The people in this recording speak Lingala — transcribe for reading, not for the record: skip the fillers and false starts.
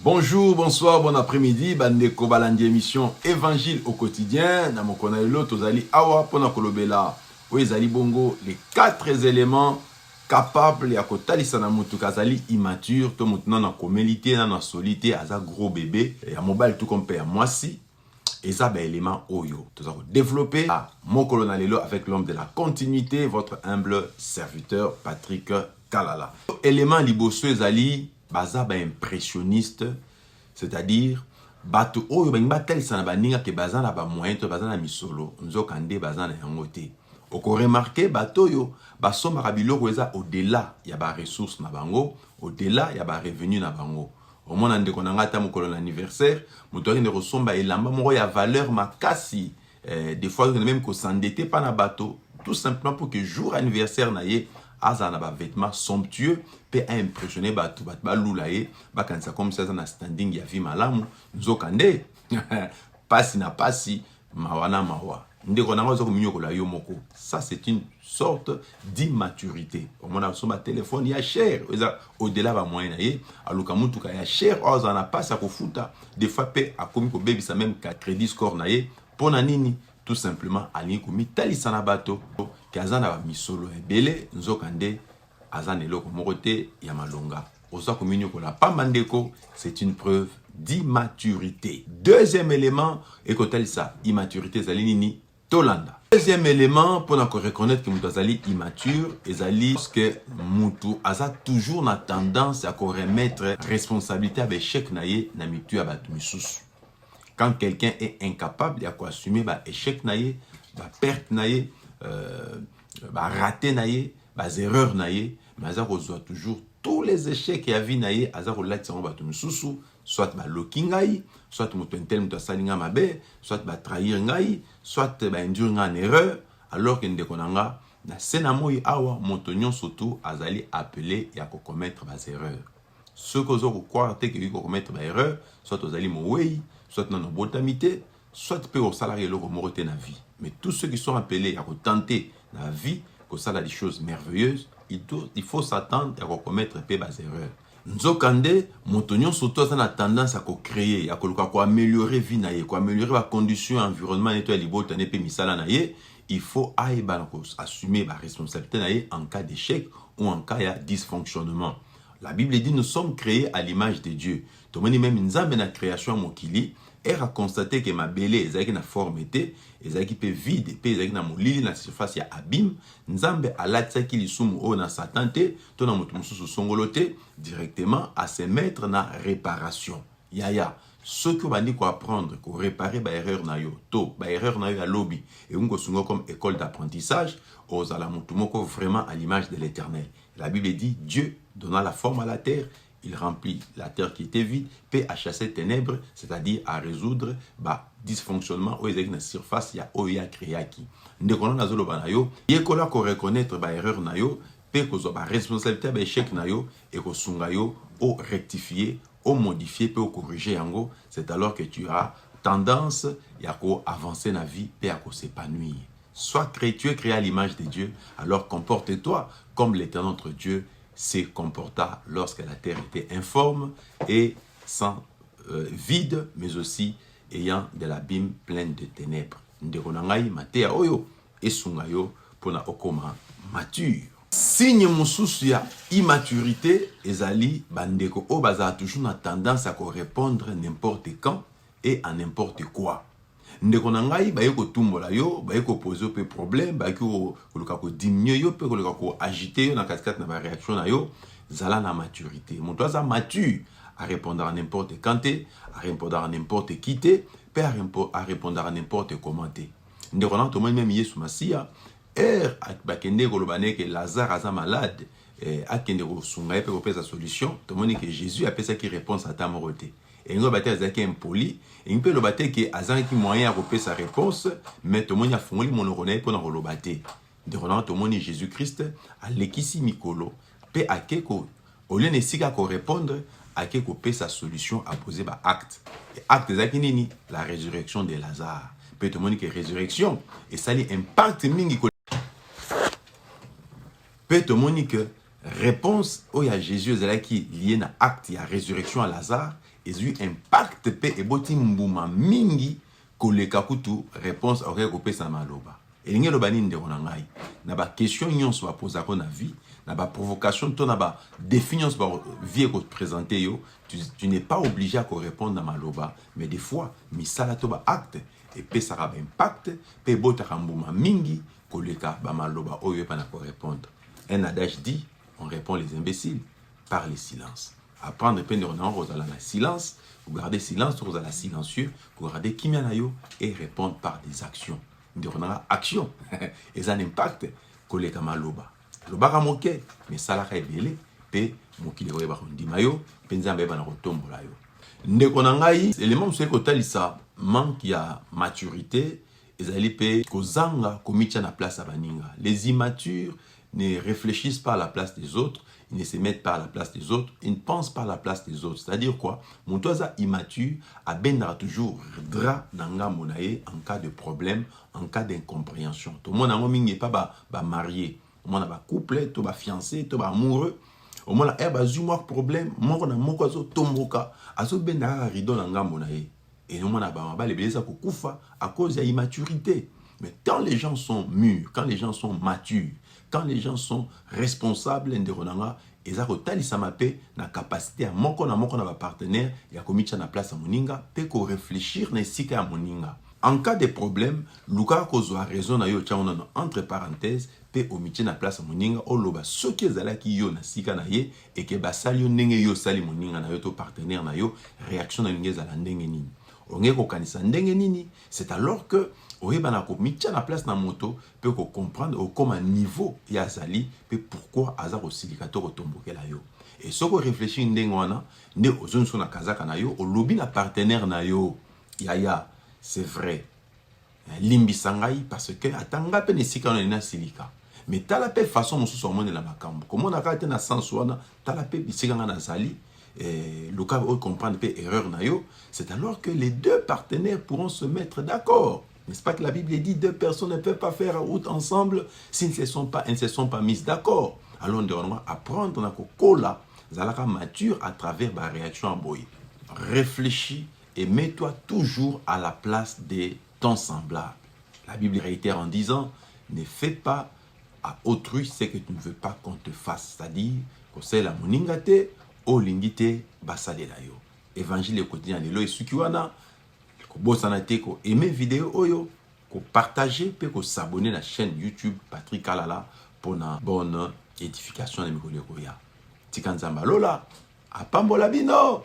Bonjour, bonsoir, bon après-midi. Bandeko balandi émission Évangile au quotidien. Na mokona elo tozali awa pona kolobela. Ezali bongo les 4 éléments capables ya kotalisa na mutu kazali immature to mutu na komelité na solité aza gros bébé ya mobile tout comme ya mwasi. Eza ba élément oyo toza ko développer mokolo na lelo avec l'homme de la continuité, votre humble serviteur Patrick Kalala. Élément liboso ezali baza ba impressionniste, c'est-à-dire bato oyo bangi telisa na baninga ke baza na ba moyen to baza na misolo nzokande baza na yango te. Oko remarquer bato yo basomaka biloko eza au-delà ya ba ressources na bango, au-delà ya ba revenu na bango. Au moins ndeko na ngata mokolo na anniversaire, moto akende kosomba elamba moko ya valeur makasi, des fois même ko s'endetter pas na bato, tout simplement pour que jour anniversaire na ye aza na ba vêtements somptueux pe a impressionner bato balula ye bakanisa comme ça na standing ya vie malamu nzokande pasi na pasi mawana mawa ndeko na ngozo kominyokola yo moko. Ça c'est une sorte d'immaturité. Au moins sur ma téléphone ya cher au-delà ba moyen na ye aluka mutu ka ya cher oza na pasa ko futa des fois pe akomi ko baby sa même ka crédit score na ye pona nini tout simplement ali ko mitalisa na bato kazana ba misolo ebele nzokande azana eloko moko te ya malonga oza kominyo ko la pambandeko. C'est une preuve d'immaturité. Deuxième élément ekotalisa immaturité zali nini tolanda. Deuxième élément pour reconnaître que mutu azali immature ezali que mutu aza toujours na tendance à remettre responsabilité avec échec na ye na mitu ya bato misusu. Quand quelqu'un est incapable d'assumer ba échec na ye, ba perte na ye, ba raté na ye, ba erreur na ye, mais aza reçoit toujours tous les échecs ya vie na ye aza relati sango bato misusu, soit ba loki ngai, soit moto intel moto asalinga mabe, soit ba trahir ngai, soit ba induire nga en erreur, alors que ndeko nanga na sena moi awa moto nyonso tu azali appelé ya ko commettre ba erreurs. Ceux qui ont croire que ils vont commettre des erreurs, soit aux aliments, soit dans nos botamité, soit peu aux salariés qui ont morté dans la vie. Mais tous ceux qui sont appelés à tenter dans la vie, que ça a des choses merveilleuses, il faut s'attendre à commettre des erreurs. Nzokande, montonyon surtout ça a tendance à créer, à améliorer la vie, à améliorer la condition, l'environnement, il faut assumer la responsabilité en cas d'échec ou en cas de dysfonctionnement. La Bible dit nous sommes créés à l'image de Dieu. Tout le monde même nzambe na création mokili et a constaté que ma belé ezaki na forme té, ezaki pe vide, pe ezaki na molili na surface ya abîme, nzambe alatsaki lisumu o na satan té, to na moto mususu songoloté directement à se mettre na réparation. Yaya, ce que bandi ko apprendre, ko réparer ba erreur na yo, to ba erreur na yo ya lobby et ungo sungo comme école d'apprentissage, aux ala mutu moko vraiment à l'image de l'Éternel. La Bible dit Dieu donna la forme à la terre, il remplit la terre qui était vide, puis à chasser ténèbres, c'est-à-dire à résoudre dysfonctionnement au exécutif na surface ya oya créaki. Ndekono na zolo banayo, yekola ko reconnaître ba erreur na yo, puis ko zo ba responsabilité ba échec na yo et ko sunga yo au rectifier, au modifier, puis au corriger yango, c'est alors que tu as tendance ya ko avancer na vie puis à ko s'épanouir. Sois créé, tu es créé à l'image de Dieu, alors comporte-toi comme l'Éternel notre Dieu s'est comporta lorsque la terre était informe et sans vide, mais aussi ayant de l'abîme plein de ténèbres. Ndekonangai matea oyo esungayo pona okoma mature. Signe mususu ya immaturité ezali bandeko o baza toujours na tendance à répondre n'importe quand et à n'importe quoi. Ndeko na ngai ba yeko tumbola yo, ba yeko poser pe problème, ba yeko koluka ko diminuer yo, pe koluka ko agiter yo na cascade na ba réaction na yo, zala na maturité. Mon toi ça mature à répondre à n'importe quand, à répondre à n'importe qui, pe à répondre à n'importe comment. Ndeko na to même Yesu Masia, ba kende ko lobane que Lazare aza malade, a kende ko sunga pe ko pesa solution, to moni que Jésus a pesa qui réponse à ta moroté. Et nous avons été impoli, et nous avons été que Azan qui moyen à repérer sa réponse, mais tout le monde a fondé mon rené pour nous relobater. De Roland, tout le monde Jésus-Christ, à l'équisi Mikolo, pe à keko, au lieu de sika ko répondre, à keko pe sa solution à poser par acte. Et acte zakinini, la résurrection de Lazare. Pe tout le monde que résurrection, et ça lui impacte mingi. Pe tout le monde que réponse, où il y a Jésus qui lié à acte, il y a résurrection à Lazare. ezui impact pe eboti mbuma mingi koleka kutu réponse oke kopesa maloba. Elingi loba nini ndeko na ngai na ba question nyonso bapoza ko na vie na ba provocation to na ba défi nyonso ba vie ko présenter yo tu n'es pas obligé à répondre na maloba mais des fois misala to ba acte et pesaka ba impact pe botaka mbuma mingi koleka ba maloba oyo pa na ko répondre. Un adage dit on répond les imbéciles par le silence. Apprendre pe ndeko na rozala na silence, vous gardez silence, vous allez silencieux, vous gardez kimia na yo et répondre par des actions. On a action et ça impact koleka maloba loba moke mais sala ka ebele pe mokili oyo ba ndima yo penza mbeba na kotombola yo ndeko na ngai élément c'est kotalisa manque ya maturité ezali pe kozanga komitia na place ya baninga. Les immatures ne réfléchissent pas à la place des autres, ils ne se mettent pas à la place des autres, ils ne pensent pas à la place des autres. C'est-à-dire quoi? Mon toisa immature a bendra toujours dra nanga monaye en cas de problème, en cas d'incompréhension. Tout le monde n'a pas marié, tout le monde a couple, tout le fiancé, tout le amoureux. Au moins la ba zuma problème, mon na moko zo tomboka, azo bendra rido nanga monaye. Et nous on a ba les blessés ko kufa à cause de l'immaturité. Mais quand les gens sont mûrs, quand les gens sont matures, quand les gens sont responsables ils ont la capacité à moko na partenaire et à commettre na place à moninga pe ko réfléchir na sika ya moninga. En cas de problème, luka ko a raison na yo tchaona entre parenthèses pe omiti na place à moninga o loba soki ezalaki yo na sika na ye et que basali yo ndenge yo sali moninga na yo to partenaire na yo réaction na ngeza la ndenge nini. Ongeko kanisa ndenge nini, c'est alors que oyeba ko mitia na place na moto peut ko comprendre comme un niveau ya sali pe pourquoi azar aussi likato ko tombokela yo. Et soko réfléchir ndenge wana ne ozonso na kazaka na yo o lobi na partenaire na yo yaya c'est vrai limbi sangai parce que atanga pe ne sika na silika mais tala pe façon mosusu omone na makambo comment na kate na sens wana tala pe bisika na sali le cas où comprendre pe erreur na yo, c'est alors que les deux partenaires pourront se mettre d'accord. N'est-ce pas que la Bible dit deux personnes ne peuvent pas faire route ensemble s'ils ne se sont pas mis d'accord. Alors on doit apprendre na kokola zalaka mature à travers ma réaction en boy. Réfléchis et mets-toi toujours à la place de ton semblable. La Bible réitère en disant ne fais pas à autrui ce que tu ne veux pas qu'on te fasse, c'est-à-dire que c'est la moningate olingite basalela yo. Évangile quotidien lelo esukiwana ko bosana te ko aimer vidéo oyo ko partager pe ko s'abonner la chaîne YouTube Patrick Kalala pour une bonne édification de mikolo ya. Tikanzamba lola apambola bino.